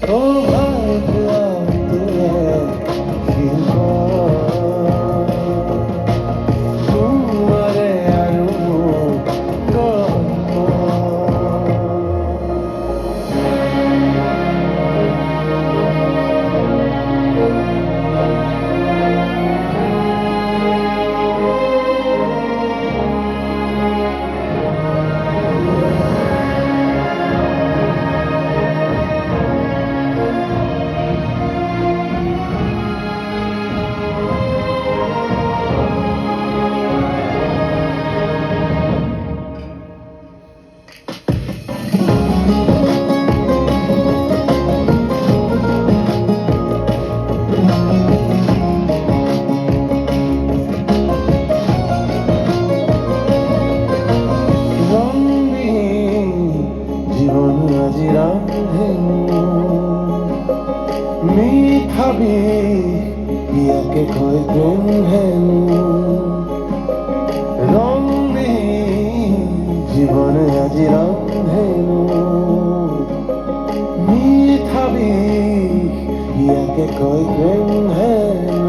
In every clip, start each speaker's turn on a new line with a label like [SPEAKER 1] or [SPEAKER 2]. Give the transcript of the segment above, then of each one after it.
[SPEAKER 1] ओ भाई हुआ तुझे शिल्पा तुम्हारे यारों को মিঠাবি ইয়াকে কয় প্রেম হেনু রঙে জীবনে আজি রান্ধেনু মিঠাবি ইয়াকে কয় প্রেম হেনু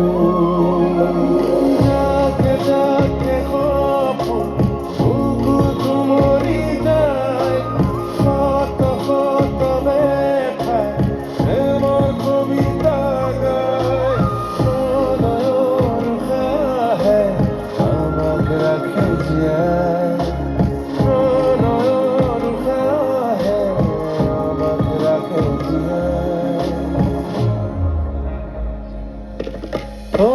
[SPEAKER 1] যাকে যাকে সপোন বুকু তুমরি যায় শত শত ব্যথায় এমন কবিতা গায় প্রণয়ের খাহে আমাকে রাখে জিয়ায় প্রণয়ের খাহে আমাকে রাখে জিয়ায় ও